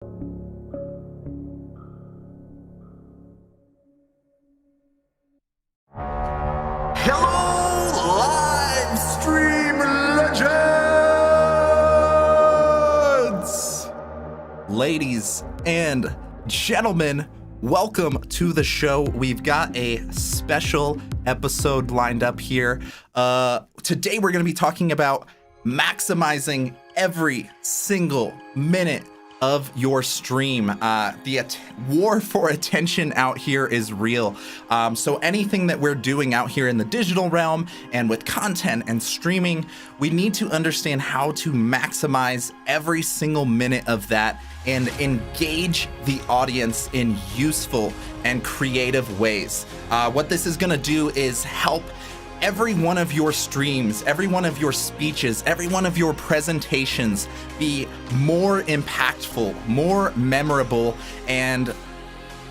Hello, Livestream Legends! Ladies and gentlemen, welcome to the show. We've got a special episode lined up here. Today we're going to be talking about maximizing every single minute of your stream. The war for attention out here is real. So anything that we're doing out here in the digital realm and with content and streaming, we need to understand how to maximize every single minute of that and engage the audience in useful and creative ways. What this is gonna do is help every one of your streams, every one of your speeches, every one of your presentations be more impactful, more memorable, and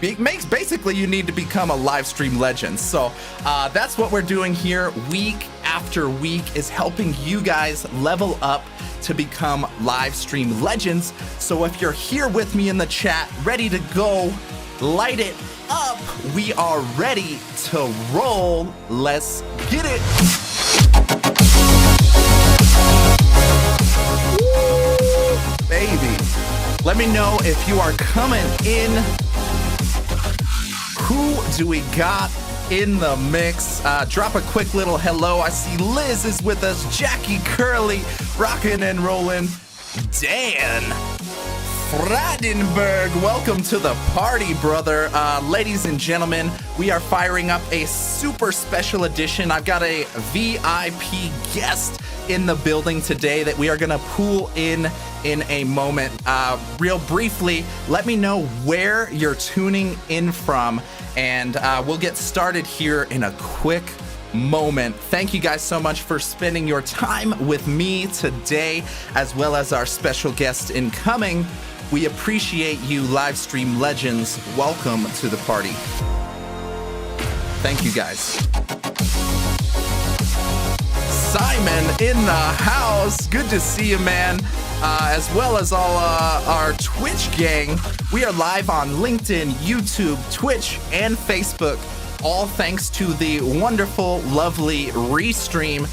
it makes basically you need to become a live stream legend. So that's what we're doing here week after week, is helping you guys level up to become live stream legends. So if you're here with me in the chat, ready to go, light it up, we are ready to roll. Let's get it. Woo, baby. Let me know if you are coming in. Who do we got in the mix? Drop a quick little hello. I see Liz is with us, Jackie Curley, rocking and rolling, Dan Fradenberg, welcome to the party, brother. Ladies and gentlemen, we are firing up a super special edition. I've got a VIP guest in the building today that we are gonna pull in a moment. Real briefly, let me know where you're tuning in from, and we'll get started here in a quick moment. Thank you guys so much for spending your time with me today, as well as our special guest incoming. We appreciate you, Livestream Legends. Welcome to the party. Thank you, guys. Simon in the house. Good to see you, man. As well as all our Twitch gang. We are live on LinkedIn, YouTube, Twitch, and Facebook. All thanks to the wonderful, lovely Restream.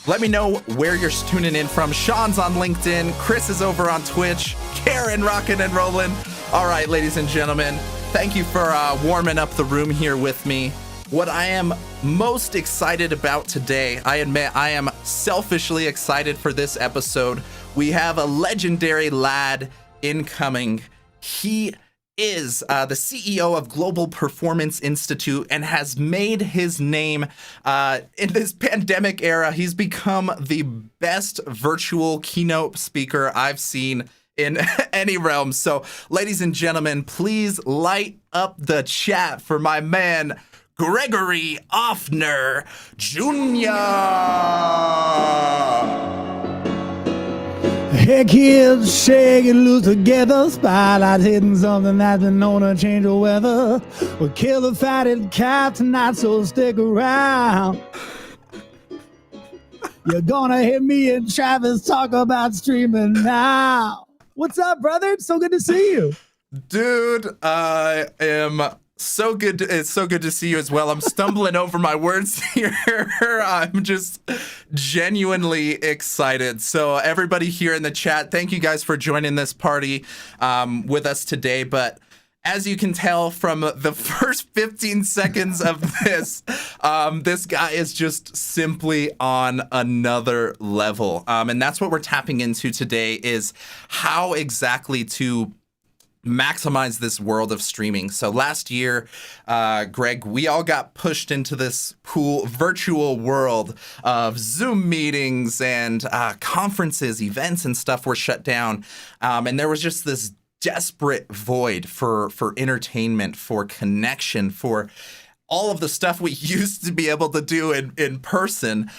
Let me know where you're tuning in from. Sean's on LinkedIn. Chris is over on Twitch. Karen rocking and rolling. All right, ladies and gentlemen, thank you for warming up the room here with me. What I am most excited about today, I admit I am selfishly excited for this episode. We have a legendary lad incoming. He is the CEO of Global Performance Institute and has made his name in this pandemic era. He's become the best virtual keynote speaker I've seen in any realm. So, ladies and gentlemen, please light up the chat for my man, Gregory Offner Jr. Hey kids, shake it loose together. Spotlight hitting something that's been known to change the weather. We'll kill the fatted cat tonight, so stick around. You're gonna hear me and Travis talk about streaming now. What's up, brother? It's so good to see you. Dude, I am so good. It's so good to see you as well. I'm stumbling over my words here. I'm just genuinely excited. So everybody here in the chat, thank you guys for joining this party with us today. But as you can tell from the first 15 seconds of this, this guy is just simply on another level. And that's what we're tapping into today, is how exactly to maximize this world of streaming. So last year, Greg, we all got pushed into this cool virtual world of Zoom meetings, and conferences, events, and stuff were shut down. And there was just this desperate void for entertainment, for connection, for all of the stuff we used to be able to do in person.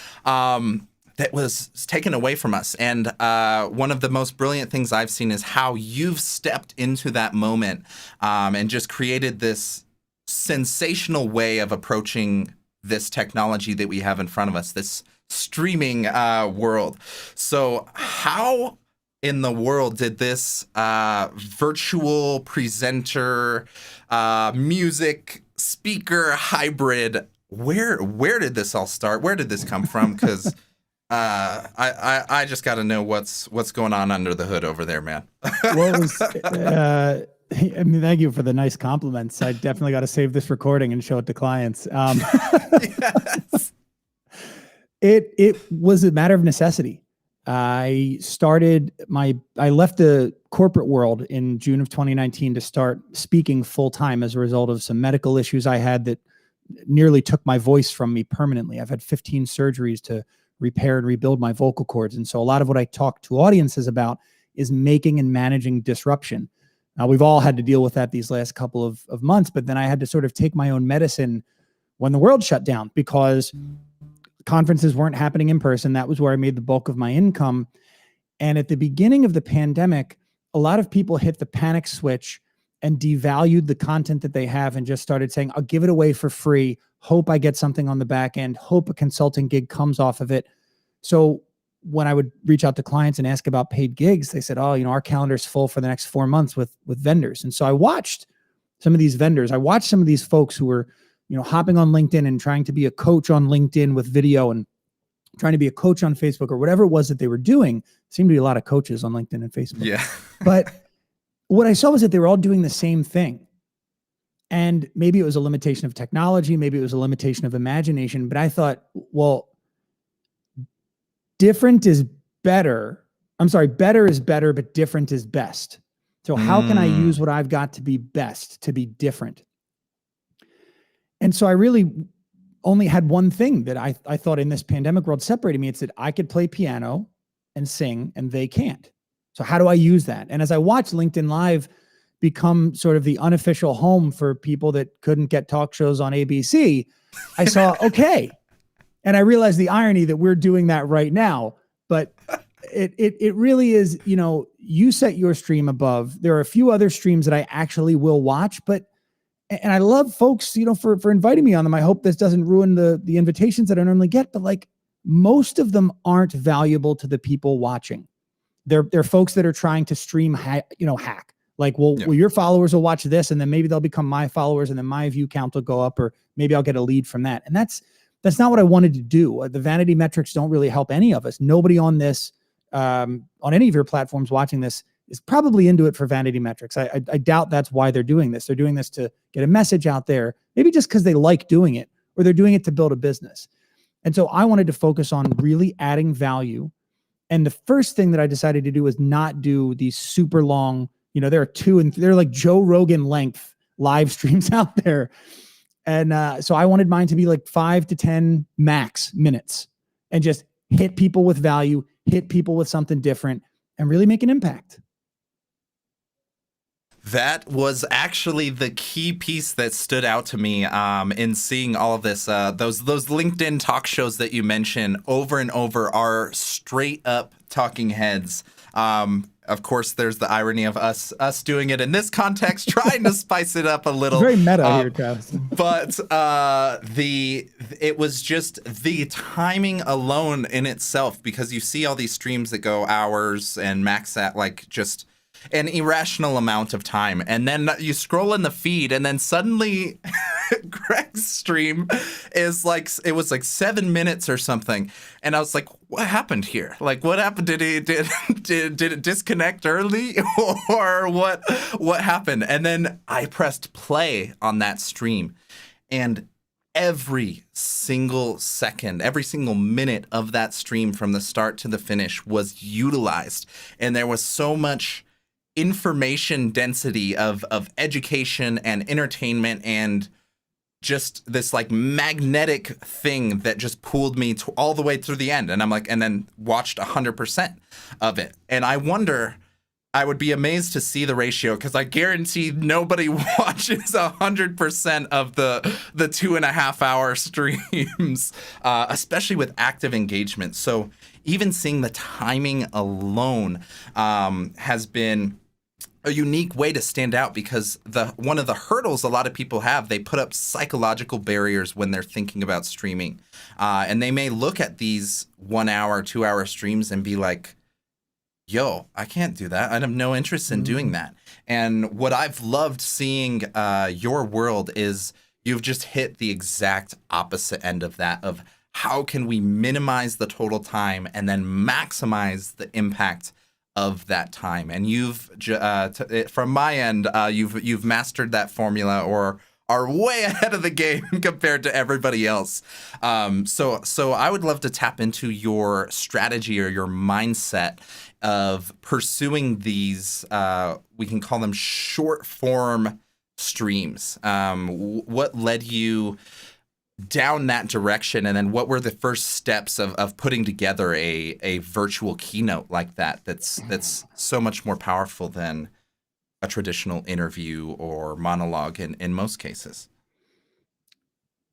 That was taken away from us. And one of the most brilliant things I've seen is how you've stepped into that moment and just created this sensational way of approaching this technology that we have in front of us, this streaming world. So how in the world did this virtual presenter, music speaker hybrid, where did this all start? Where did this come from? Because I just got to know what's going on under the hood over there, man. Well, it was, I mean, thank you for the nice compliments. I definitely got to save this recording and show it to clients. Yes. It was a matter of necessity. I left the corporate world in June of 2019 to start speaking full time as a result of some medical issues I had that nearly took my voice from me permanently. I've had 15 surgeries to repair and rebuild my vocal cords. And so a lot of what I talk to audiences about is making and managing disruption. Now, we've all had to deal with that these last couple of months, but then I had to sort of take my own medicine when the world shut down because conferences weren't happening in person. That was where I made the bulk of my income. And at the beginning of the pandemic, a lot of people hit the panic switch and devalued the content that they have and just started saying, I'll give it away for free. Hope I get something on the back end. Hope a consulting gig comes off of it. So when I would reach out to clients and ask about paid gigs, they said, oh, our calendar's full for the next 4 months with vendors. And so I watched some of these vendors. I watched some of these folks who were, hopping on LinkedIn and trying to be a coach on LinkedIn with video and trying to be a coach on Facebook or whatever it was that they were doing. Seemed to be a lot of coaches on LinkedIn and Facebook. Yeah. But what I saw was that they were all doing the same thing. And maybe it was a limitation of technology. Maybe it was a limitation of imagination. But I thought, well, different is better. I'm sorry, better is better, but different is best. So how can I use what I've got to be best, to be different? And so I really only had one thing that I thought in this pandemic world separated me. It's that I could play piano and sing and they can't. So how do I use that? And as I watched LinkedIn Live become sort of the unofficial home for people that couldn't get talk shows on ABC, I saw, okay. And I realized the irony that we're doing that right now, but it really is, you set your stream above. There are a few other streams that I actually will watch, and I love folks, for inviting me on them. I hope this doesn't ruin the invitations that I normally get, but like most of them aren't valuable to the people watching. They're folks that are trying to stream, hack. Like, well, your followers will watch this and then maybe they'll become my followers and then my view count will go up, or maybe I'll get a lead from that. And that's not what I wanted to do. The vanity metrics don't really help any of us. Nobody on this, on any of your platforms watching this is probably into it for vanity metrics. I doubt that's why they're doing this. They're doing this to get a message out there, maybe just because they like doing it, or they're doing it to build a business. And so I wanted to focus on really adding value. And the first thing that I decided to do was not do these super long, there are 2 and they're like Joe Rogan length live streams out there. And so I wanted mine to be like 5 to 10 max minutes and just hit people with value, hit people with something different, and really make an impact. That was actually the key piece that stood out to me in seeing all of this. Those LinkedIn talk shows that you mentioned over and over are straight up talking heads. Of course, there's the irony of us doing it in this context, trying to spice it up a little. It's very meta here, Travis. But it was just the timing alone in itself, because you see all these streams that go hours and max at like just an irrational amount of time, and then you scroll in the feed, and then suddenly Greg's stream is like, it was like 7 minutes or something, and I was like, what happened here? Like, what happened? Did it disconnect early, or what happened? And then I pressed play on that stream, and every single second, every single minute of that stream from the start to the finish was utilized, and there was so much information density of education and entertainment and just this like magnetic thing that just pulled me all the way through the end. And I'm like, and then watched 100% of it. And I wonder, I would be amazed to see the ratio, because I guarantee nobody watches 100% of the 2.5 hour streams, especially with active engagement. So even seeing the timing alone has been a unique way to stand out, because one of the hurdles a lot of people have, they put up psychological barriers when they're thinking about streaming. And they may look at these 1 hour, 2 hour streams and be like, yo, I can't do that. I have no interest in doing that. And what I've loved seeing your world is you've just hit the exact opposite end of that, of how can we minimize the total time and then maximize the impact of that time. And from my end, you've mastered that formula, or are way ahead of the game compared to everybody else. So I would love to tap into your strategy or your mindset of pursuing these, we can call them short form streams. What led you down that direction, and then what were the first steps of putting together a virtual keynote like that's so much more powerful than a traditional interview or monologue in most cases?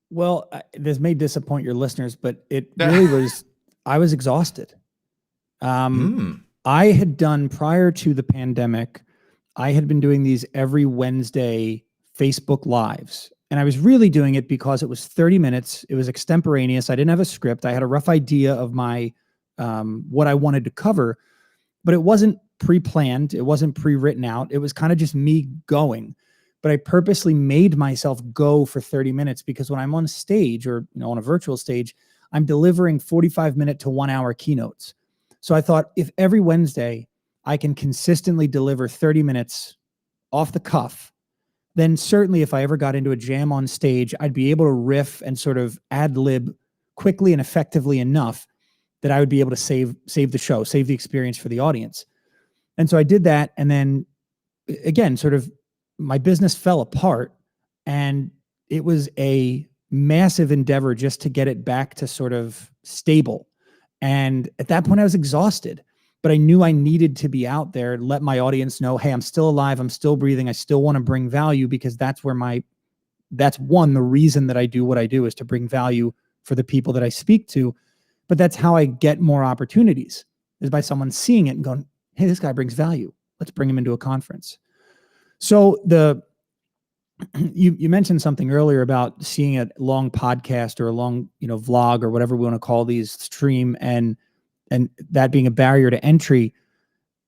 Well, this may disappoint your listeners, but it really was, I was exhausted. I had done, prior to the pandemic, I had been doing these every Wednesday Facebook Lives. And I was really doing it because it was 30 minutes. It was extemporaneous. I didn't have a script. I had a rough idea of my what I wanted to cover, but it wasn't pre-planned. It wasn't pre-written out. It was kind of just me going. But I purposely made myself go for 30 minutes because when I'm on stage, or on a virtual stage, I'm delivering 45-minute to 1 hour keynotes. So I thought, if every Wednesday I can consistently deliver 30 minutes off the cuff, then certainly if I ever got into a jam on stage, I'd be able to riff and sort of ad lib quickly and effectively enough that I would be able to save the show, save the experience for the audience. And so I did that. And then again, sort of my business fell apart, and it was a massive endeavor just to get it back to sort of stable. And at that point I was exhausted, but I knew I needed to be out there, let my audience know, hey, I'm still alive. I'm still breathing. I still want to bring value, because that's the reason that I do what I do, is to bring value for the people that I speak to. But that's how I get more opportunities, is by someone seeing it and going, hey, this guy brings value. Let's bring him into a conference. So you mentioned something earlier about seeing a long podcast or a long, vlog or whatever we want to call these, stream, and that being a barrier to entry.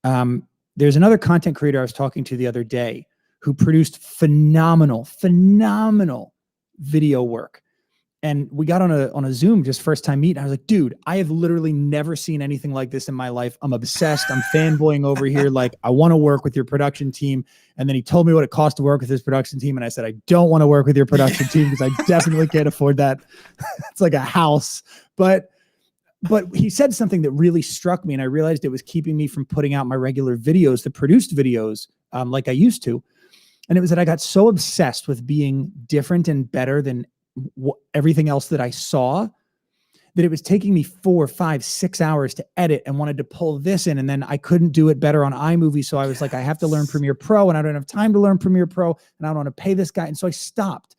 There's another content creator I was talking to the other day who produced phenomenal video work. And we got on a Zoom, just first time meet. And I was like, dude, I have literally never seen anything like this in my life. I'm obsessed. I'm fanboying over here. Like, I want to work with your production team. And then he told me what it cost to work with his production team. And I said, I don't want to work with your production team because I definitely can't afford that. It's like a house. But he said something that really struck me. And I realized it was keeping me from putting out my regular videos, the produced videos, like I used to. And it was that I got so obsessed with being different and better than everything else that I saw, that it was taking me 4, 5, 6 hours to edit, and wanted to pull this in. And then I couldn't do it better on iMovie. So I was like, I have to learn Premiere Pro, and I don't have time to learn Premiere Pro, and I don't want to pay this guy. And so I stopped.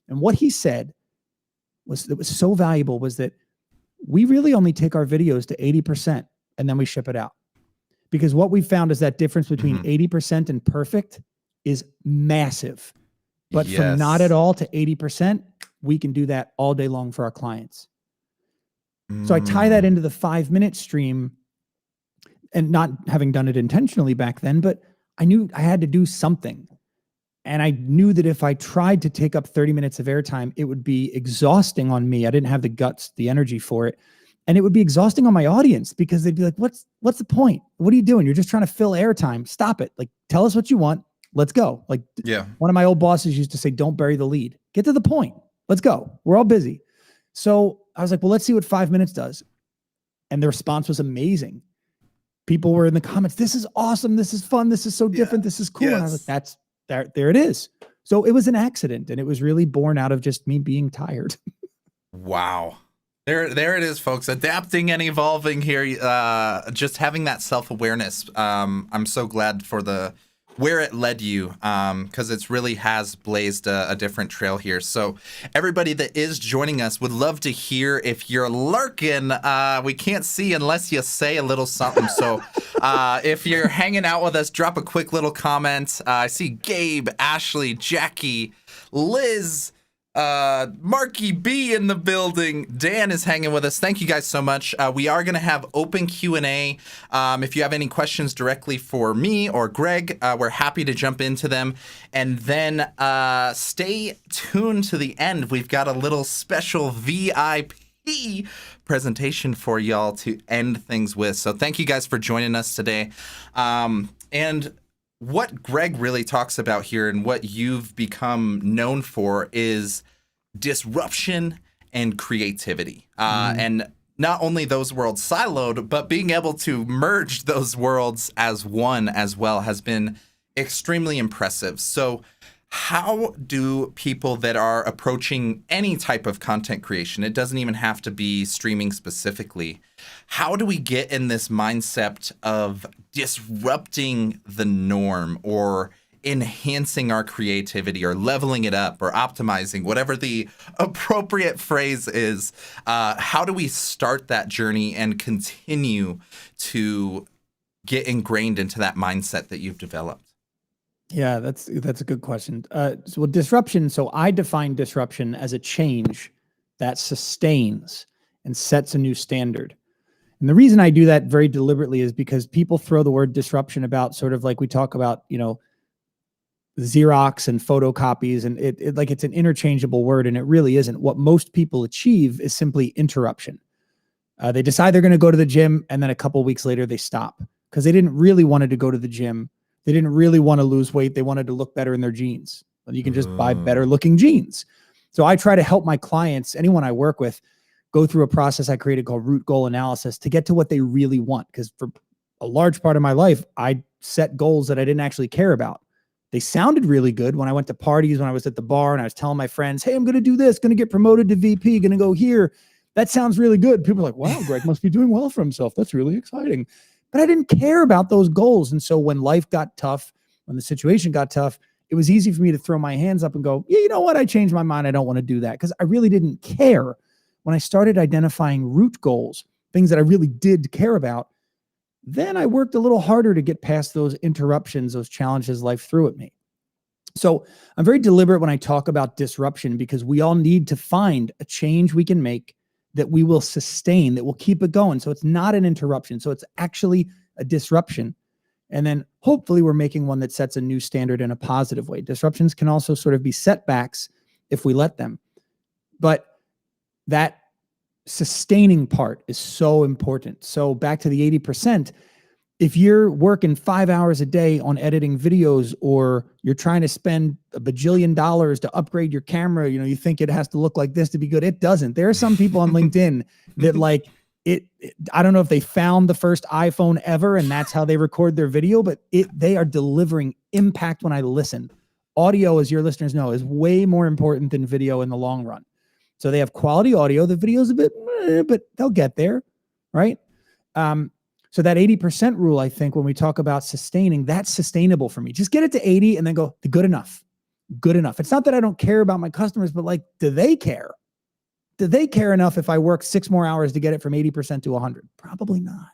And what he said that was so valuable was that we really only take our videos to 80% and then we ship it out. Because what we found is that difference between 80% and perfect is massive. But from not at all to 80%, we can do that all day long for our clients. So I tie that into the 5-minute stream, and not having done it intentionally back then, but I knew I had to do something. And I knew that if I tried to take up 30 minutes of airtime, it would be exhausting on me. I didn't have the guts, the energy for it. And it would be exhausting on my audience, because they'd be like, what's the point? What are you doing? You're just trying to fill airtime. Stop it. Like, tell us what you want. Let's go. Like, one of my old bosses used to say, don't bury the lead. Get to the point. Let's go. We're all busy. So I was like, well, let's see what 5 minutes does. And the response was amazing. People were in the comments, this is awesome. This is fun. This is so different. This is cool. And I was like, there it is. So it was an accident, and it was really born out of just me being tired. Wow. There it is, folks. Adapting and evolving here. Just having that self-awareness. I'm so glad for where it led you, because it really has blazed a different trail here. So everybody that is joining us would love to hear if you're lurking. We can't see unless you say a little something. So if you're hanging out with us, drop a quick little comment. I see Gabe, Ashley, Jackie, Liz, Marky B in the building. Dan is hanging with us. Thank you guys so much. We are going to have open Q&A. If you have any questions directly for me or Greg, we're happy to jump into them. And then stay tuned to the end. We've got a little special VIP presentation for y'all to end things with. So thank you guys for joining us today. And what Greg really talks about here and what you've become known for is disruption and creativity. And not only those worlds siloed, but being able to merge those worlds as one as well has been extremely impressive. So how do people that are approaching any type of content creation, it doesn't even have to be streaming specifically, how do we get in this mindset of disrupting the norm or enhancing our creativity or leveling it up or optimizing, whatever the appropriate phrase is? How do we start that journey and continue to get ingrained into that mindset that you've developed? Yeah, that's a good question. So disruption. So I define disruption as a change that sustains and sets a new standard. And the reason I do that very deliberately is because people throw the word disruption about sort of like we talk about, Xerox and photocopies, and it like it's an interchangeable word, and it really isn't. What most people achieve is simply interruption. They decide they're going to go to the gym, and then a couple of weeks later they stop because they didn't really wanted to go to the gym. They didn't really want to lose weight. They wanted to look better in their jeans. You can just buy better looking jeans. So I try to help my clients, anyone I work with, go through a process I created called root goal analysis to get to what they really want. Because for a large part of my life, I set goals that I didn't actually care about. They sounded really good when I went to parties, when I was at the bar and I was telling my friends, hey, I'm going to do this, going to get promoted to VP, going to go here. That sounds really good. People are like, wow, Greg must be doing well for himself. That's really exciting. But I didn't care about those goals. And so when life got tough, when the situation got tough, it was easy for me to throw my hands up and go, yeah, you know what? I changed my mind. I don't want to do that because I really didn't care. When I started identifying root goals, things that I really did care about, then I worked a little harder to get past those interruptions, those challenges life threw at me. So I'm very deliberate when I talk about disruption because we all need to find a change we can make that we will sustain, that will keep it going. So it's not an interruption. So it's actually a disruption. And then hopefully we're making one that sets a new standard in a positive way. Disruptions can also sort of be setbacks if we let them. But that sustaining part is so important. So back to the 80%, if you're working 5 hours a day on editing videos, or you're trying to spend $1 bajillion to upgrade your camera, you think it has to look like this to be good. It doesn't. There are some people on LinkedIn that like it. I don't know if they found the first iPhone ever and that's how they record their video, but they are delivering impact when I listen. Audio, as your listeners know, is way more important than video in the long run. So they have quality audio. The video's a bit, but they'll get there, right? So that 80% rule, I think, when we talk about sustaining, that's sustainable for me. Just get it to 80 and then go, good enough. Good enough. It's not that I don't care about my customers, but like, do they care? Do they care enough if I work 6 more hours to get it from 80% to 100? Probably not.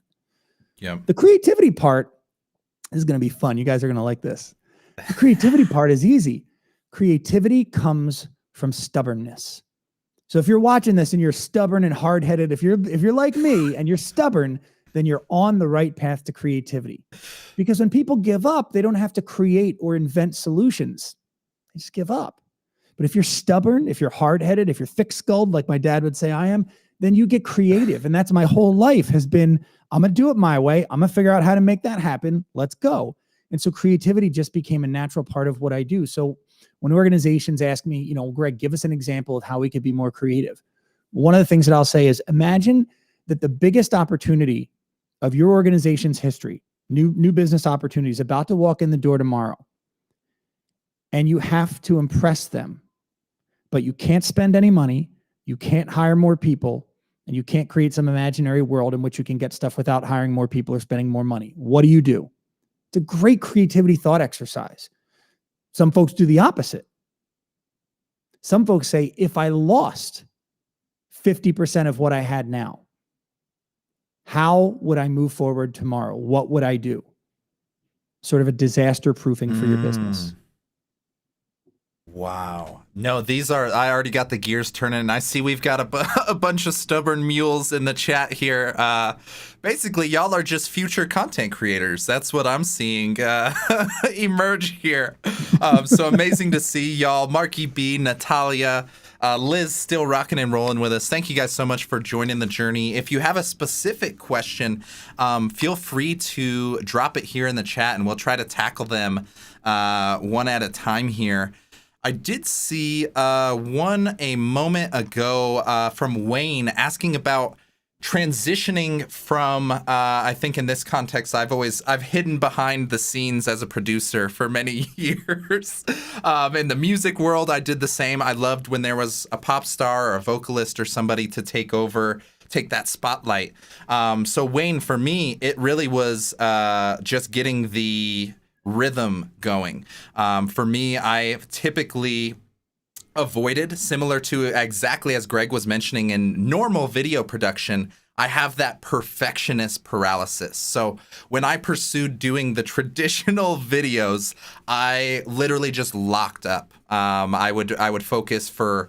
Yeah. The creativity part is going to be fun. You guys are going to like this. The creativity part is easy. Creativity comes from stubbornness. So if you're watching this and you're stubborn and hard-headed, if you're like me and you're stubborn, then you're on the right path to creativity. Because when people give up, they don't have to create or invent solutions. They just give up. But if you're stubborn, if you're hard-headed, if you're thick-skulled, like my dad would say I am, then you get creative. And that's my whole life has been, I'm going to do it my way. I'm going to figure out how to make that happen. Let's go. And so creativity just became a natural part of what I do. So when organizations ask me, Greg, give us an example of how we could be more creative. One of the things that I'll say is imagine that the biggest opportunity of your organization's history, new business opportunities about to walk in the door tomorrow, and you have to impress them, but you can't spend any money, you can't hire more people, and you can't create some imaginary world in which you can get stuff without hiring more people or spending more money. What do? It's a great creativity thought exercise. Some folks do the opposite. Some folks say, if I lost 50% of what I had now, how would I move forward tomorrow? What would I do? Sort of a disaster proofing for your business. Wow. No, I already got the gears turning. I see we've got a bunch of stubborn mules in the chat here. Basically, y'all are just future content creators. That's what I'm seeing emerge here. So amazing to see y'all. Marky B, Natalia, Liz still rocking and rolling with us. Thank you guys so much for joining the journey. If you have a specific question, feel free to drop it here in the chat and we'll try to tackle them one at a time here. I did see one a moment ago from Wayne asking about transitioning from, I think in this context, I've hidden behind the scenes as a producer for many years. In the music world, I did the same. I loved when there was a pop star or a vocalist or somebody to take that spotlight. So Wayne, for me, it really was just getting the rhythm going. For me, I typically avoided, similar to exactly as Greg was mentioning in normal video production, I have that perfectionist paralysis. So when I pursued doing the traditional videos, I literally just locked up. I would focus for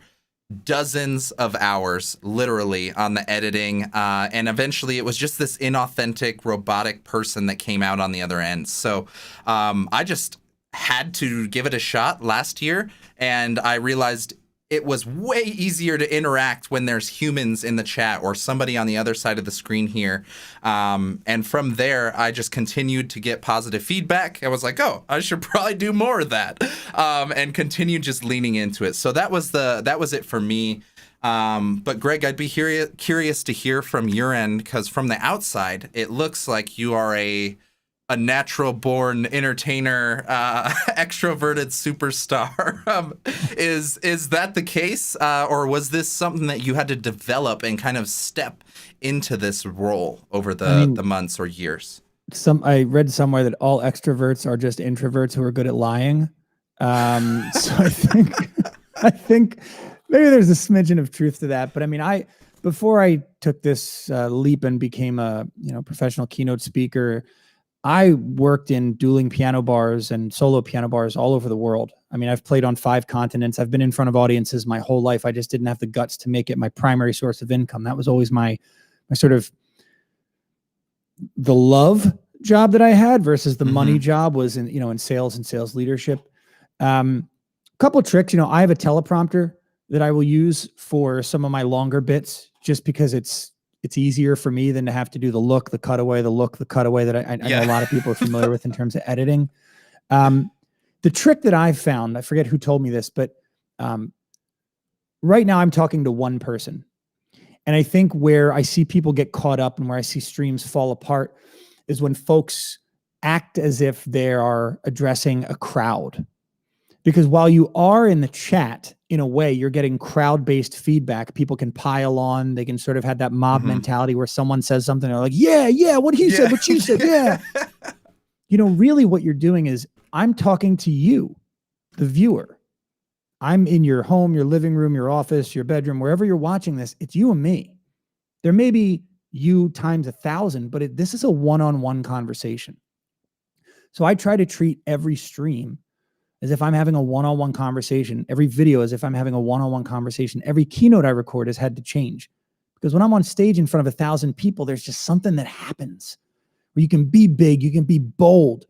dozens of hours literally on the editing, and eventually it was just this inauthentic robotic person that came out on the other end. So I just had to give it a shot last year, and I realized it was way easier to interact when there's humans in the chat or somebody on the other side of the screen here. And from there, I just continued to get positive feedback. I was like, oh, I should probably do more of that, and continue just leaning into it. So that was it for me. But Greg, I'd be curious to hear from your end, because from the outside, it looks like you are a natural born entertainer, extroverted superstar. Is that the case? Or was this something that you had to develop and kind of step into this role over the months or years? I read somewhere that all extroverts are just introverts who are good at lying. So I think maybe there's a smidgen of truth to that. But I mean, before I took this leap and became a professional keynote speaker, I worked in dueling piano bars and solo piano bars all over the world. I mean, I've played on 5 continents. I've been in front of audiences my whole life. I just didn't have the guts to make it my primary source of income. That was always my sort of the love job that I had versus the money job was in sales and sales leadership. Couple of tricks, I have a teleprompter that I will use for some of my longer bits, just because it's easier for me than to have to do the look, the cutaway that I know a lot of people are familiar with in terms of editing. The trick that I've found, I forget who told me this, but right now I'm talking to one person. And I think where I see people get caught up and where I see streams fall apart is when folks act as if they are addressing a crowd. Because while you are in the chat, in a way, you're getting crowd-based feedback. People can pile on. They can sort of have that mob mentality where someone says something, they're like, yeah, what he said, what she said, yeah. Really what you're doing is I'm talking to you, the viewer. I'm in your home, your living room, your office, your bedroom, wherever you're watching this, it's you and me. There may be you times 1,000, but this is a one-on-one conversation. So I try to treat every stream as if I'm having a one-on-one conversation, every video as if I'm having a one-on-one conversation. Every keynote I record has had to change, because when I'm on stage in front of 1,000 people, there's just something that happens where you can be big, you can be bold.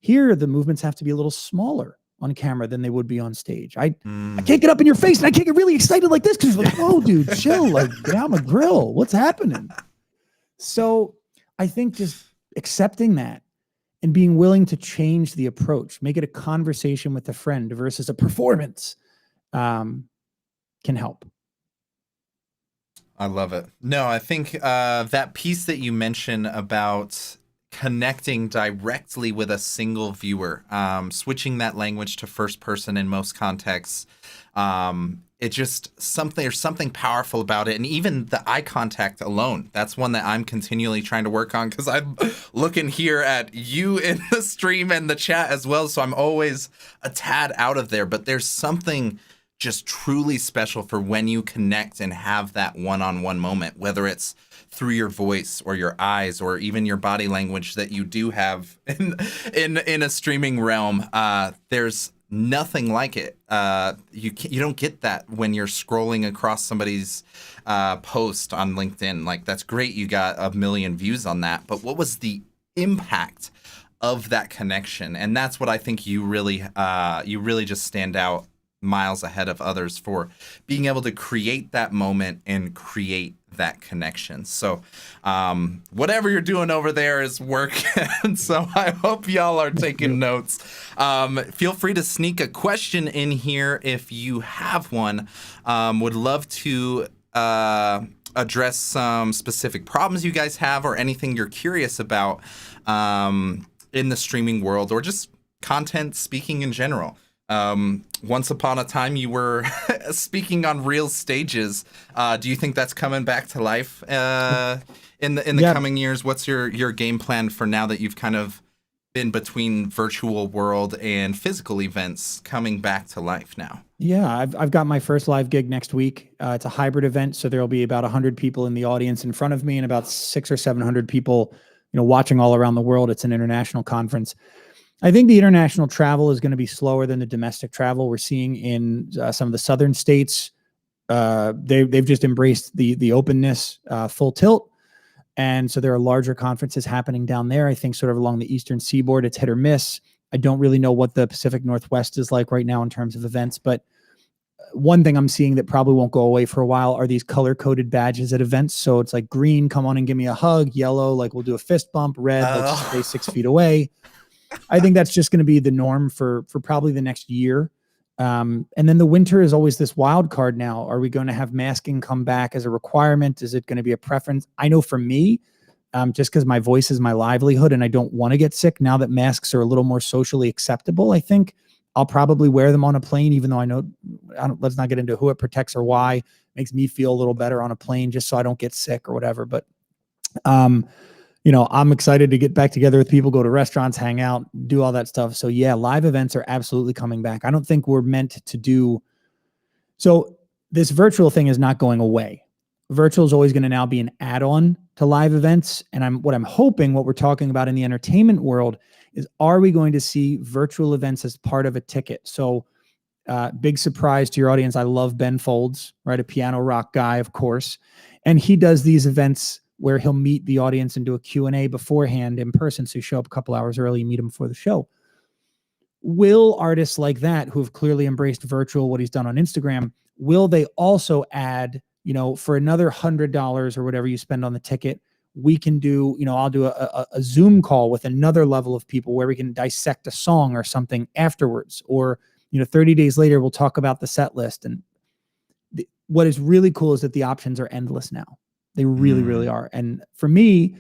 Here, the movements have to be a little smaller on camera than they would be on stage. I can't get up in your face and I can't get really excited like this, because you're like, whoa, dude, chill, like get out my grill. What's happening? So I think just accepting that and being willing to change the approach, make it a conversation with a friend versus a performance, can help. I love it. No, I think that piece that you mentioned about connecting directly with a single viewer, switching that language to first person in most contexts, it just there's something powerful about it. And even the eye contact alone, that's one that I'm continually trying to work on, because I'm looking here at you in the stream and the chat as well. So I'm always a tad out of there, but there's something just truly special for when you connect and have that one-on-one moment, whether it's through your voice or your eyes or even your body language that you do have in a streaming realm. There's nothing like it. You don't get that when you're scrolling across somebody's post on LinkedIn. Like, that's great, you got 1 million views on that, but what was the impact of that connection? And that's what I think you really just stand out miles ahead of others for being able to create that moment and create that connection. So whatever you're doing over there is working. So I hope y'all are taking notes. Feel free to sneak a question in here if you have one. Would love to address some specific problems you guys have or anything you're curious about in the streaming world, or just content speaking in general. Once upon a time, you were speaking on real stages. Do you think that's coming back to life in the coming years? What's your game plan for now that you've kind of been between virtual world and physical events coming back to life now? Yeah, I've got my first live gig next week. It's a hybrid event, so there'll be about 100 people in the audience in front of me and about 600 or 700 people, watching all around the world. It's an international conference. I think the international travel is going to be slower than the domestic travel we're seeing in some of the southern states. They've just embraced the openness full tilt. And so there are larger conferences happening down there. I think sort of along the eastern seaboard, it's hit or miss. I don't really know what the Pacific Northwest is like right now in terms of events, but one thing I'm seeing that probably won't go away for a while are these color-coded badges at events. So it's like green, come on and give me a hug; yellow, like we'll do a fist bump; red, let's stay 6 feet away. I think that's just going to be the norm for probably the next year. And then the winter is always this wild card now. Are we going to have masking come back as a requirement? Is it going to be a preference? I know for me, just because my voice is my livelihood and I don't want to get sick, now that masks are a little more socially acceptable, I think I'll probably wear them on a plane, even though let's not get into who it protects or why. It makes me feel a little better on a plane just so I don't get sick or whatever. But I'm excited to get back together with people, go to restaurants, hang out, do all that stuff. So yeah, live events are absolutely coming back. I don't think we're meant to do. So this virtual thing is not going away. Virtual is always going to now be an add-on to live events. And what we're talking about in the entertainment world is, are we going to see virtual events as part of a ticket? So big surprise to your audience. I love Ben Folds, right? A piano rock guy, of course. And he does these events where he'll meet the audience and do a Q&A beforehand in person. So you show up a couple hours early, you meet him before the show. Will artists like that, who have clearly embraced virtual, what he's done on Instagram, will they also add, for another $100 or whatever you spend on the ticket, we can do, I'll do a Zoom call with another level of people where we can dissect a song or something afterwards. Or, 30 days later, we'll talk about the set list. And what is really cool is that the options are endless now. They really, really are. And for me,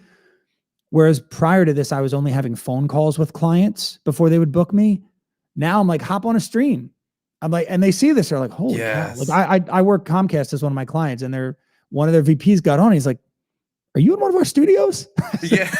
whereas prior to this, I was only having phone calls with clients before they would book me. Now I'm like, hop on a stream. I'm like, and they see this, they're like, holy cow. Like I work Comcast as one of my clients, and one of their VPs got on. He's like, are you in one of our studios? Yeah.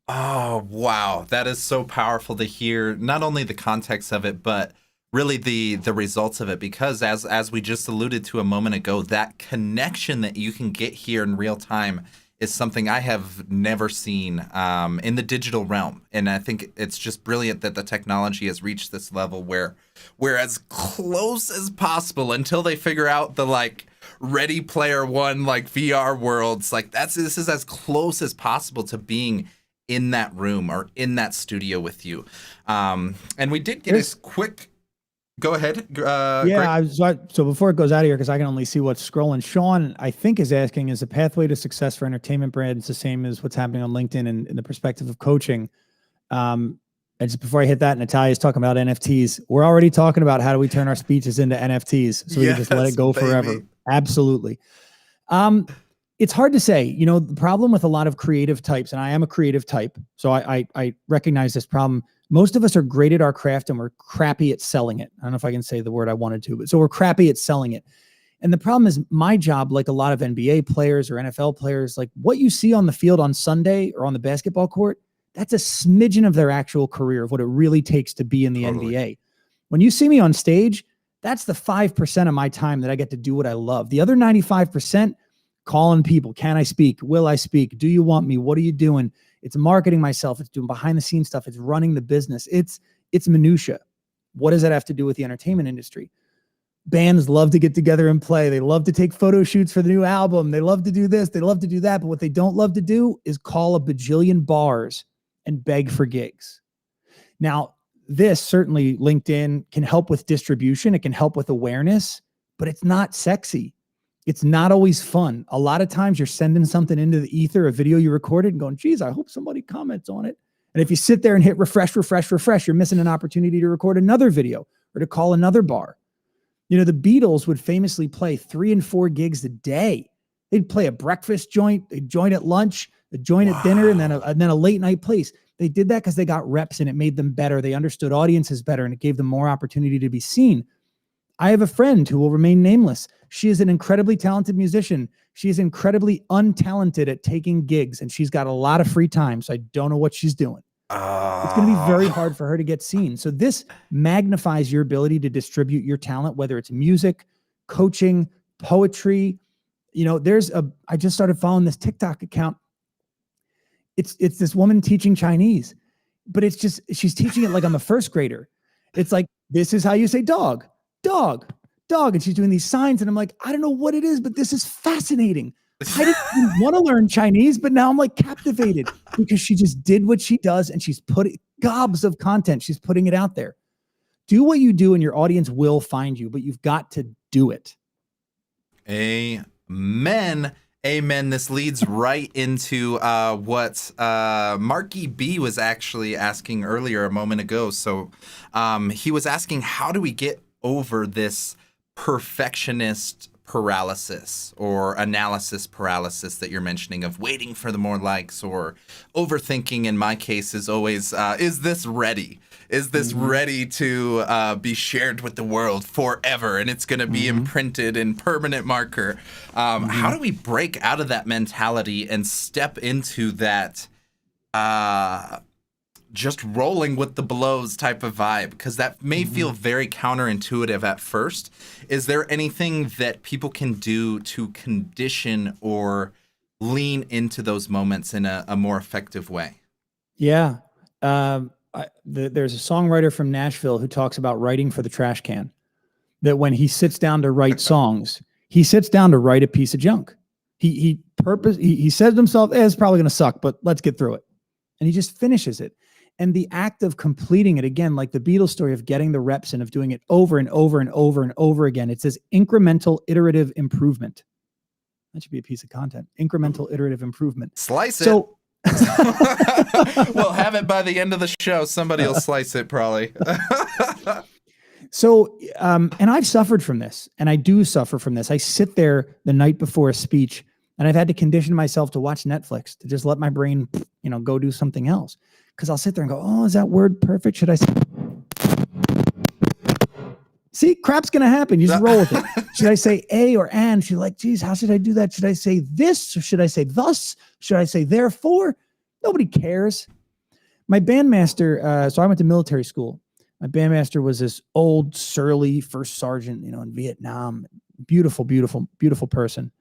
Oh, wow. That is so powerful to hear. Not only the context of it, but really the results of it, because as we just alluded to a moment ago, that connection that you can get here in real time is something I have never seen in the digital realm. And I think it's just brilliant that the technology has reached this level where we're as close as possible until they figure out the Ready Player One VR worlds. This is as close as possible to being in that room or in that studio with you. And we did get a quick. Go ahead. So before it goes out of here, because I can only see what's scrolling, Sean, I think, is asking, is the pathway to success for entertainment brands the same as what's happening on LinkedIn and in the perspective of coaching? And just before I hit that, Natalia's talking about NFTs. We're already talking about how do we turn our speeches into NFTs so we can just let it go forever. Absolutely. It's hard to say. The problem with a lot of creative types, and I am a creative type, so I recognize this problem. Most of us are great at our craft and we're crappy at selling it. I don't know if I can say the word I wanted to, but so we're crappy at selling it. And the problem is, my job, like a lot of NBA players or NFL players, like what you see on the field on Sunday or on the basketball court, that's a smidgen of their actual career, of what it really takes to be in the NBA. When you see me on stage, that's the 5% of my time that I get to do what I love. The other 95%, calling people. Can I speak? Will I speak? Do you want me? What are you doing? It's marketing myself. It's doing behind the scenes stuff. It's running the business. It's minutia. What does that have to do with the entertainment industry? Bands love to get together and play. They love to take photo shoots for the new album. They love to do this. They love to do that. But what they don't love to do is call a bajillion bars and beg for gigs. Now, this certainly LinkedIn can help with distribution. It can help with awareness, but it's not sexy. It's not always fun. A lot of times you're sending something into the ether, a video you recorded, and going, geez, I hope somebody comments on it. And if you sit there and hit refresh, you're missing an opportunity to record another video or to call another bar. You know, the Beatles would famously play 3 and 4 gigs a day. They'd play a breakfast joint, a joint at lunch, a joint at dinner, and then a late night place. They did that because they got reps and it made them better. They understood audiences better and it gave them more opportunity to be seen. I have a friend who will remain nameless. She is an incredibly talented musician. She is incredibly untalented at taking gigs and she's got a lot of free time. So I don't know what she's doing. It's going to be very hard for her to get seen. So this magnifies your ability to distribute your talent, whether it's music, coaching, poetry. You know, I just started following this TikTok account. It's this woman teaching Chinese, but she's teaching it like I'm a first grader. It's like, this is how you say dog, dog, dog. And she's doing these signs. And I'm like, I don't know what it is, but this is fascinating. I didn't even want to learn Chinese, but now I'm like captivated because she just did what she does and she's putting gobs of content. She's putting it out there. Do what you do and your audience will find you, but you've got to do it. Amen. Amen. This leads right into what Marky B was actually asking earlier a moment ago. So he was asking, how do we get over this perfectionist paralysis or analysis paralysis that you're mentioning of waiting for the more likes, or overthinking in my case is always, is this ready? Is this ready to be shared with the world forever? And it's going to be imprinted in permanent marker. How do we break out of that mentality and step into that just rolling with the blows type of vibe? Because that may feel very counterintuitive at first. Is there anything that people can do to condition or lean into those moments in a more effective way? Yeah. There's a songwriter from Nashville who talks about writing for the trash can, that when he sits down to write songs, he sits down to write a piece of junk. He says to himself, it's probably going to suck, but let's get through it. And he just finishes it. And the act of completing it, again, like the Beatles story of getting the reps and of doing it over and over and over and over again, it says incremental iterative improvement. That should be a piece of content. Incremental iterative improvement. Slice it. We'll have it by the end of the show. Somebody will slice it probably. So, and I've suffered from this, and I do suffer from this. I sit there the night before a speech, and I've had to condition myself to watch Netflix, to just let my brain, go do something else. Because I'll sit there and go, oh, is that word perfect? Should I say? See, crap's going to happen. You just roll with it. Should I say a or and? She's like, geez, how should I do that? Should I say this? Or should I say thus? Should I say therefore? Nobody cares. My bandmaster, so I went to military school. My bandmaster was this old, surly first sergeant, in Vietnam. Beautiful, beautiful, beautiful person.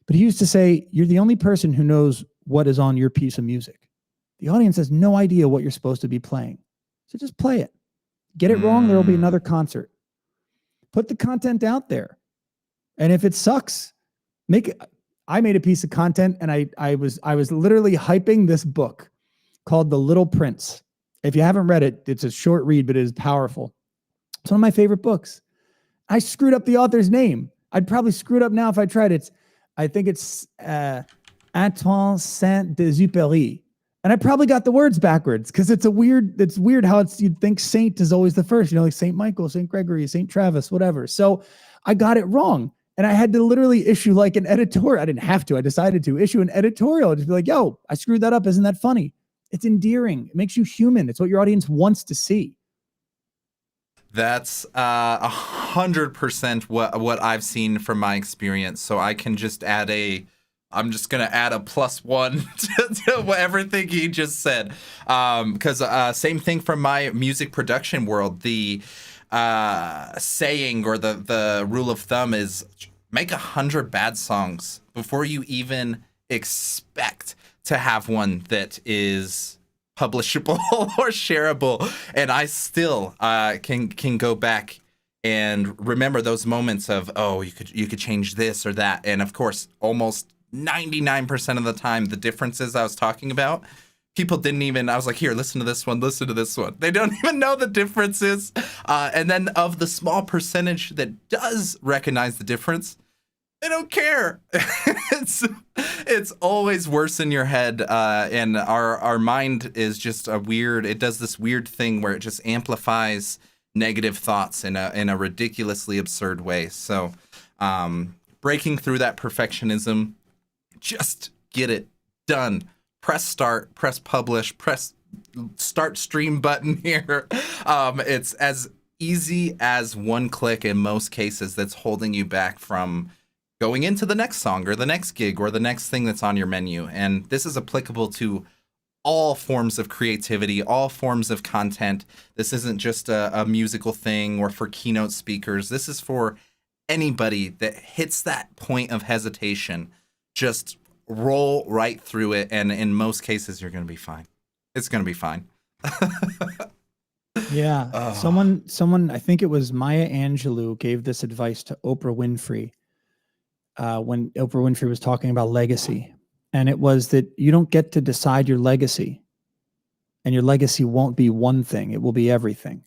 But he used to say, you're the only person who knows what is on your piece of music. The audience has no idea what you're supposed to be playing. So just play it. Get it wrong, there will be another concert. Put the content out there. And if it sucks, make it. I made a piece of content and I was literally hyping this book called The Little Prince. If you haven't read it, it's a short read, but it is powerful. It's one of my favorite books. I screwed up the author's name. I'd probably screw it up now if I tried it. I think it's Antoine Saint-Exupéry. And I probably got the words backwards because it's weird how you'd think Saint is always the first, like Saint Michael, Saint Gregory, Saint Travis, whatever. So I got it wrong. And I had to literally issue like an editorial. I didn't have to. I decided to issue an editorial. Just be like, yo, I screwed that up. Isn't that funny? It's endearing. It makes you human. It's what your audience wants to see. That's 100% what I've seen from my experience. So I can just I'm just going to add a +1 to everything he just said. Because same thing from my music production world. The saying or the rule of thumb is make 100 bad songs before you even expect to have one that is publishable or shareable. And I still can go back and remember those moments of, oh, you could change this or that. And of course, almost 99% of the time, the differences I was talking about, people didn't even, I was like, here, listen to this one, listen to this one. They don't even know the differences. And then of the small percentage that does recognize the difference, they don't care. it's always worse in your head. And our mind is just it does this weird thing where it just amplifies negative thoughts in a ridiculously absurd way. So breaking through that perfectionism, just get it done. Press start, press publish, press start stream button here. It's as easy as one click in most cases that's holding you back from going into the next song or the next gig or the next thing that's on your menu. And this is applicable to all forms of creativity, all forms of content. This isn't just a musical thing or for keynote speakers. This is for anybody that hits that point of hesitation. Just roll right through it. And in most cases, you're going to be fine. It's going to be fine. Yeah. Someone, I think it was Maya Angelou, gave this advice to Oprah Winfrey when Oprah Winfrey was talking about legacy. And it was that you don't get to decide your legacy, and your legacy won't be one thing. It will be everything.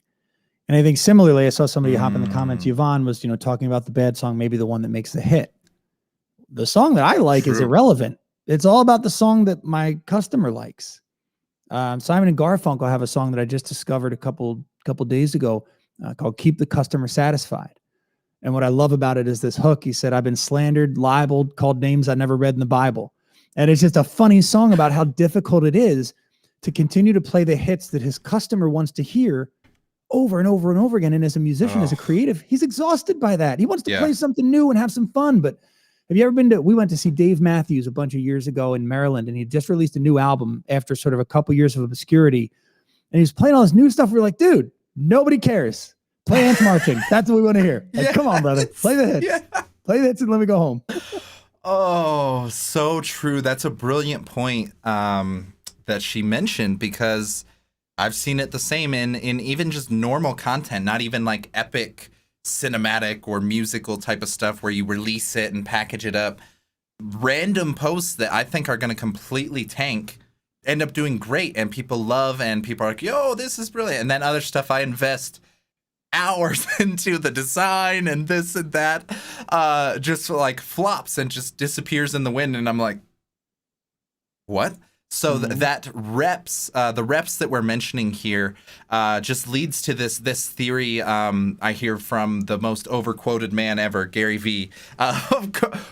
And I think similarly, I saw somebody hop in the comments. Yvonne was, talking about the bad song, maybe the one that makes the hit. The song that I like is irrelevant. It's all about the song that my customer likes. Simon and Garfunkel have a song that I just discovered a couple days ago called "Keep the Customer Satisfied." And what I love about it is this hook. He said, "I've been slandered, libeled, called names I never read in the Bible." And it's just a funny song about how difficult it is to continue to play the hits that his customer wants to hear over and over and over again. And as a musician, as a creative, he's exhausted by that. He wants to play something new and have some fun. But have you ever been we went to see Dave Matthews a bunch of years ago in Maryland, and he just released a new album after sort of a couple years of obscurity. And he's playing all this new stuff. We're like, dude, nobody cares. Play Ants Marching. That's what we want to hear. Like, come on, brother. Play the hits. Yeah. Play the hits and let me go home. Oh, so true. That's a brilliant point that she mentioned, because I've seen it the same in even just normal content, not even like epic cinematic or musical type of stuff where you release it and package it up. Random posts that I think are going to completely tank end up doing great, and people love, and people are like, yo, this is brilliant. And then other stuff I invest hours into the design and this and that just like flops and just disappears in the wind, and I'm like, what? So that reps, the reps that we're mentioning here, just leads to this theory I hear from the most overquoted man ever, Gary V.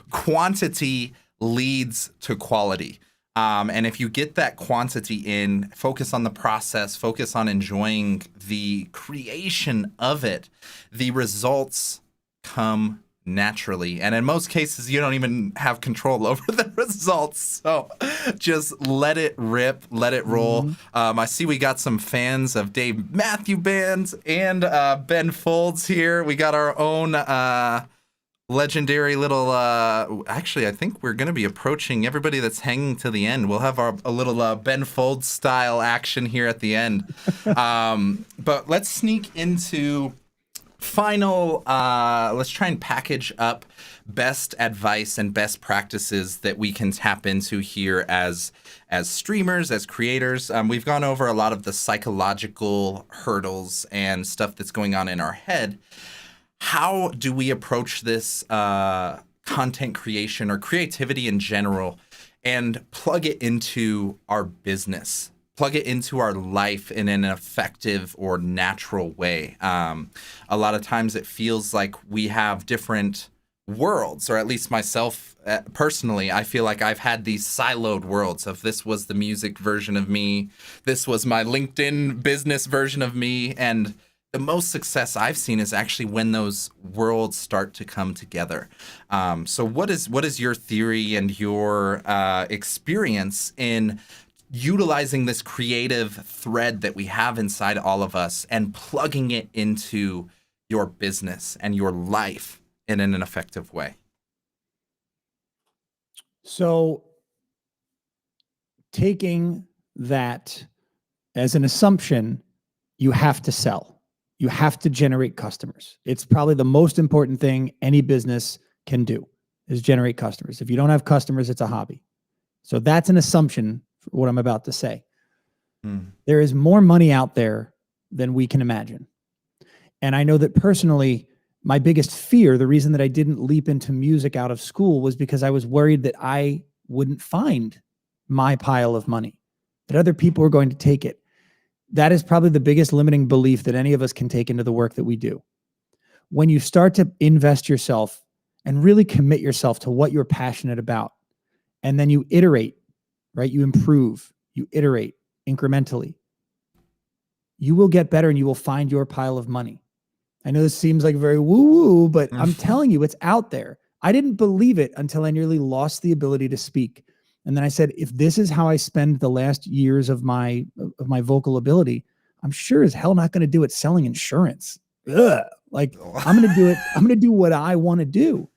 Quantity leads to quality. And if you get that quantity in, focus on the process, focus on enjoying the creation of it, the results come naturally. And in most cases, you don't even have control over the results. So just let it rip, let it roll. I see we got some fans of Dave Matthew Bands and Ben Folds here. We got our own legendary little actually, I think we're going to be approaching everybody that's hanging to the end. We'll have a little Ben Folds style action here at the end. But let's sneak into final, let's try and package up best advice and best practices that we can tap into here as streamers, as creators. We've gone over a lot of the psychological hurdles and stuff that's going on in our head. How do we approach this content creation or creativity in general and plug it into our business? Plug it into our life in an effective or natural way. A lot of times it feels like we have different worlds, or at least myself personally, I feel like I've had these siloed worlds of this was the music version of me, this was my LinkedIn business version of me, and the most success I've seen is actually when those worlds start to come together. So what is your theory and your experience in utilizing this creative thread that we have inside all of us and plugging it into your business and your life in an effective way? So taking that as an assumption, you have to sell. You have to generate customers. It's probably the most important thing any business can do is generate customers. If you don't have customers, it's a hobby. So that's an assumption for what I'm about to say. There is more money out there than we can imagine. And I know that personally, my biggest fear, the reason that I didn't leap into music out of school was because I was worried that I wouldn't find my pile of money, that other people were going to take it. That is probably the biggest limiting belief that any of us can take into the work that we do. When you start to invest yourself and really commit yourself to what you're passionate about, and then you iterate, right? You improve, you iterate incrementally, you will get better and you will find your pile of money. I know this seems like very woo-woo, but I'm telling you, it's out there. I didn't believe it until I nearly lost the ability to speak. And then I said, if this is how I spend the last years of my vocal ability, I'm sure as hell not going to do it selling insurance. Ugh. Like, I'm going to do it. I'm going to do what I want to do.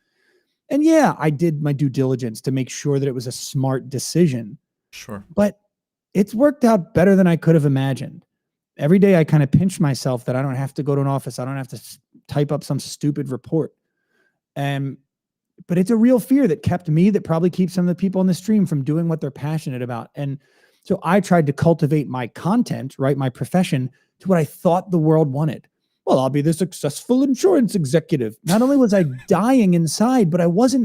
And yeah, I did my due diligence to make sure that it was a smart decision. Sure. But it's worked out better than I could have imagined. Every day I kind of pinch myself that I don't have to go to an office. I don't have to type up some stupid report. But it's a real fear that kept me, that probably keeps some of the people on the stream from doing what they're passionate about. And so I tried to cultivate my content, right, my profession, to what I thought the world wanted. Well, I'll be the successful insurance executive. Not only was I dying inside, but I was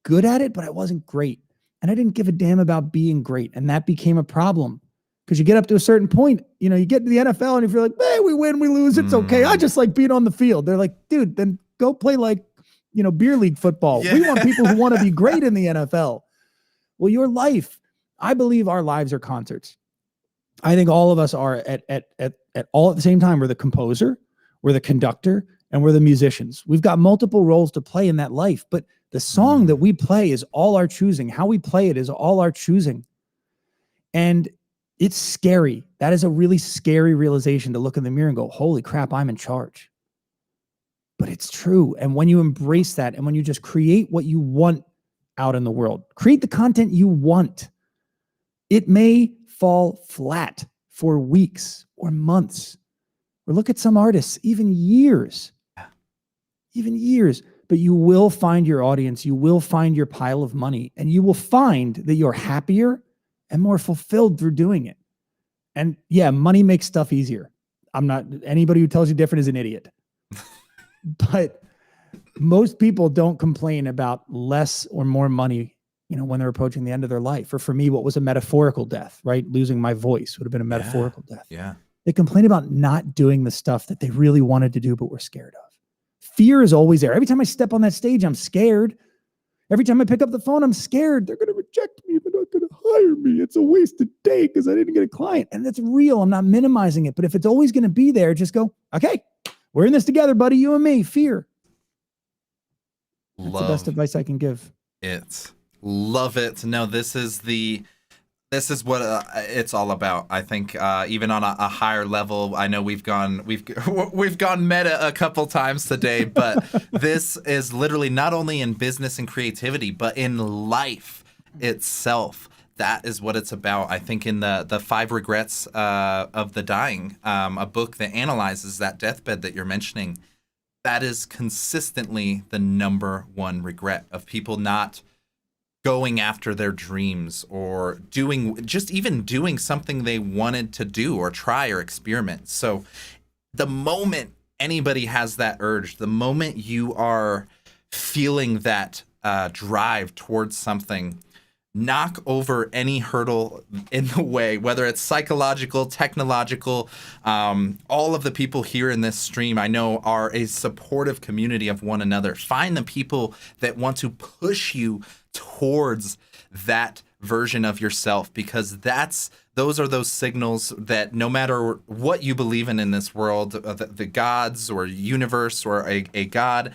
good at it, but I wasn't great. And I didn't give a damn about being great. And that became a problem. Because you get up to a certain point, you get to the NFL and if you're like, hey, we win, we lose, it's okay. I just like being on the field. They're like, dude, then go play beer league football. Yeah. We want people who want to be great in the NFL. Well, your life, I believe our lives are concerts. I think all of us are at all at the same time. We're the composer, we're the conductor, and we're the musicians. We've got multiple roles to play in that life, but the song that we play is all our choosing. How we play it is all our choosing. And it's scary. That is a really scary realization, to look in the mirror and go, holy crap, I'm in charge. But it's true. And when you embrace that, and when you just create what you want out in the world, create the content you want, it may fall flat for weeks or months, or look at some artists, even years, but you will find your audience. You will find your pile of money, and you will find that you're happier and more fulfilled through doing it. And yeah, money makes stuff easier. Anybody who tells you different is an idiot. But most people don't complain about less or more money, when they're approaching the end of their life. Or for me, what was a metaphorical death, right? Losing my voice would have been a metaphorical death. Yeah. They complain about not doing the stuff that they really wanted to do, but were scared of. Fear is always there. Every time I step on that stage, I'm scared. Every time I pick up the phone, I'm scared. They're going to reject me. They're not going to hire me. It's a wasted day because I didn't get a client. And that's real. I'm not minimizing it. But if it's always going to be there, just go, okay, we're in this together, buddy. You and me. Fear. That's the best advice I can give. Love it. No, this is what it's all about. I think even on a higher level, I know we've gone meta a couple times today, but this is literally not only in business and creativity, but in life itself. That is what it's about. I think in the 5 Regrets of the Dying, a book that analyzes that deathbed that you're mentioning, that is consistently the number one regret of people not going after their dreams, or doing something they wanted to do or try or experiment. So the moment anybody has that urge, the moment you are feeling that drive towards something, knock over any hurdle in the way, whether it's psychological, technological. All of the people here in this stream, I know, are a supportive community of one another. Find the people that want to push you towards that version of yourself, because those are those signals that no matter what you believe in this world, the gods or universe or a god,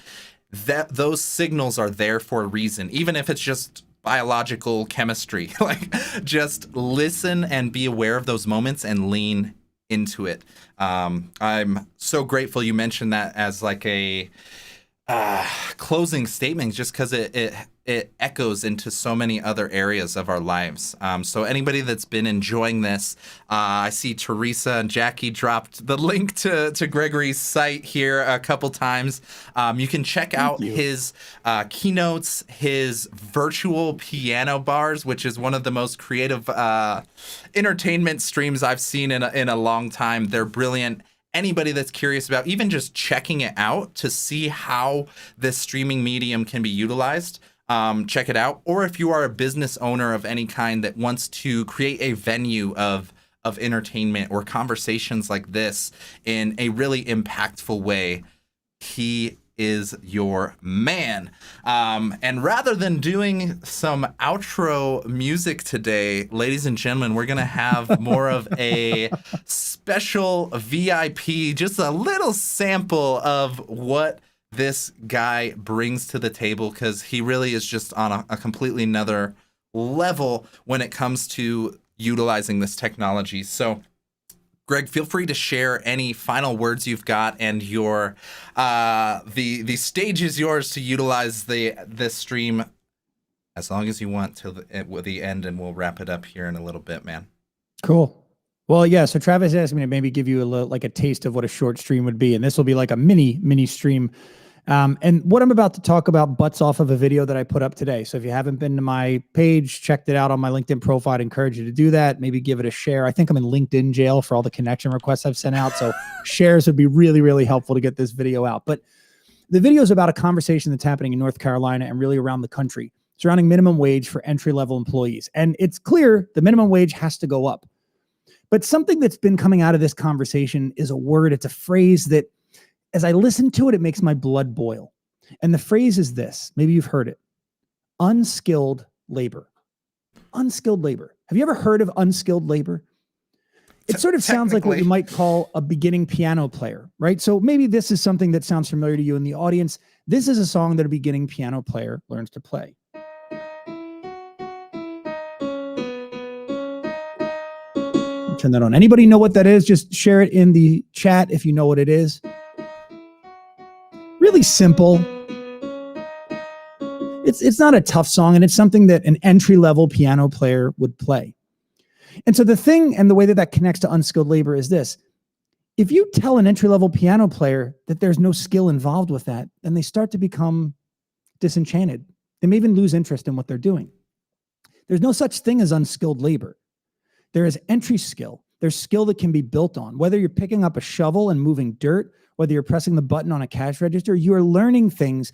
that those signals are there for a reason, even if it's just biological chemistry. Like, just listen and be aware of those moments and lean into it. I'm so grateful you mentioned that as like a closing statements, just because it echoes into so many other areas of our lives. So anybody that's been enjoying this, I see Teresa and Jackie dropped the link to Gregory's site here a couple times. You can check out his keynotes, his virtual piano bars, which is one of the most creative entertainment streams I've seen in a long time. They're brilliant. Anybody that's curious about even just checking it out to see how this streaming medium can be utilized, check it out. Or if you are a business owner of any kind that wants to create a venue of entertainment or conversations like this in a really impactful way, he is your man. And rather than doing some outro music today, ladies and gentlemen, we're going to have more of a special VIP, just a little sample of what this guy brings to the table, because he really is just on a completely another level when it comes to utilizing this technology. So Greg, feel free to share any final words you've got, and your the stage is yours to utilize this stream as long as you want till the end, and we'll wrap it up here in a little bit, man. Cool. Well, yeah. So Travis asked me to maybe give you like a taste of what a short stream would be, and this will be like a mini stream. And what I'm about to talk about butts off of a video that I put up today. So if you haven't been to my page, checked it out on my LinkedIn profile, I'd encourage you to do that. Maybe give it a share. I think I'm in LinkedIn jail for all the connection requests I've sent out. So shares would be really, really helpful to get this video out. But the video is about a conversation that's happening in North Carolina and really around the country surrounding minimum wage for entry-level employees. And it's clear the minimum wage has to go up. But something that's been coming out of this conversation is a word, it's a phrase that, as I listen to it, it makes my blood boil. And the phrase is this, maybe you've heard it: unskilled labor. Unskilled labor. Have you ever heard of unskilled labor? It sort of sounds like what you might call a beginning piano player, right? So maybe this is something that sounds familiar to you in the audience. This is a song that a beginning piano player learns to play. Turn that on. Anybody know what that is? Just share it in the chat if you know what it is. Really simple. It's not a tough song, and it's something that an entry-level piano player would play. And so the thing and the way that that connects to unskilled labor is this: if you tell an entry-level piano player that there's no skill involved with that, then they start to become disenchanted. They may even lose interest in what they're doing. There's no such thing as unskilled labor. There is entry skill. There's skill that can be built on. Whether you're picking up a shovel and moving dirt, whether you're pressing the button on a cash register, you are learning things.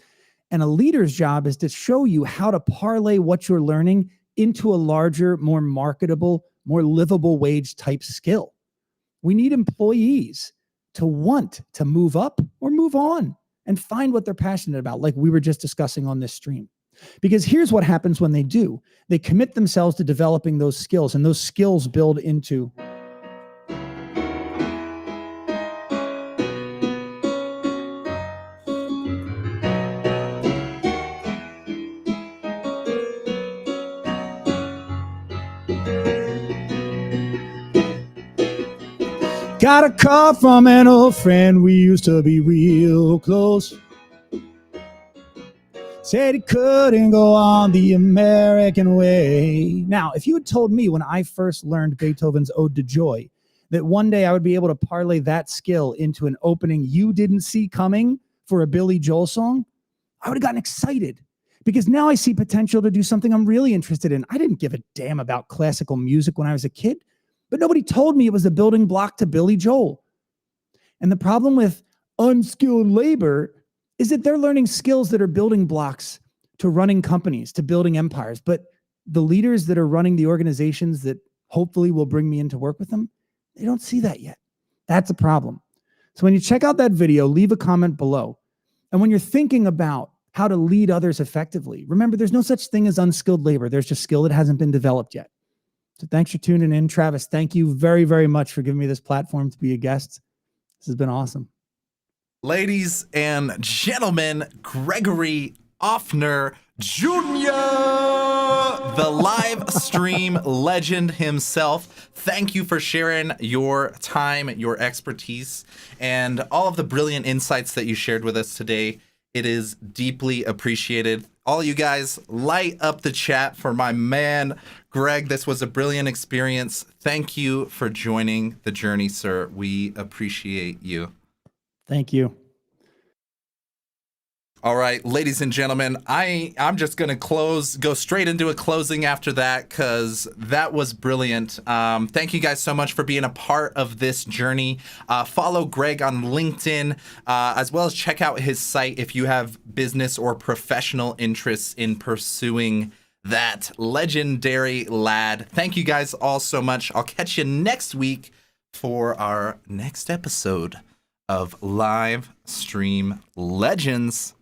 And a leader's job is to show you how to parlay what you're learning into a larger, more marketable, more livable wage type skill. We need employees to want to move up or move on and find what they're passionate about, like we were just discussing on this stream. Because here's what happens when they do. They commit themselves to developing those skills, and those skills build into got a call from an old friend, we used to be real close. Said he couldn't go on the American way. Now, if you had told me when I first learned Beethoven's Ode to Joy that one day I would be able to parlay that skill into an opening you didn't see coming for a Billy Joel song, I would have gotten excited, because now I see potential to do something I'm really interested in. I didn't give a damn about classical music when I was a kid, but nobody told me it was the building block to Billy Joel. And the problem with unskilled labor is that they're learning skills that are building blocks to running companies, to building empires. But the leaders that are running the organizations that hopefully will bring me in to work with them, they don't see that yet. That's a problem. So when you check out that video, leave a comment below. And when you're thinking about how to lead others effectively, remember, there's no such thing as unskilled labor. There's just skill that hasn't been developed yet. So thanks for tuning in. Travis, thank you very, very much for giving me this platform to be a guest. This has been awesome. Ladies and gentlemen, Gregory Offner Jr., the live stream legend himself. Thank you for sharing your time, your expertise, and all of the brilliant insights that you shared with us today. It is deeply appreciated. All you guys, light up the chat for my man, Greg. This was a brilliant experience. Thank you for joining the journey, sir. We appreciate you. Thank you. All right, ladies and gentlemen, I'm just going to go straight into a closing after that because that was brilliant. Thank you guys so much for being a part of this journey. Follow Greg on LinkedIn, as well as check out his site if you have business or professional interests in pursuing that legendary lad. Thank you guys all so much. I'll catch you next week for our next episode of Livestream Legends.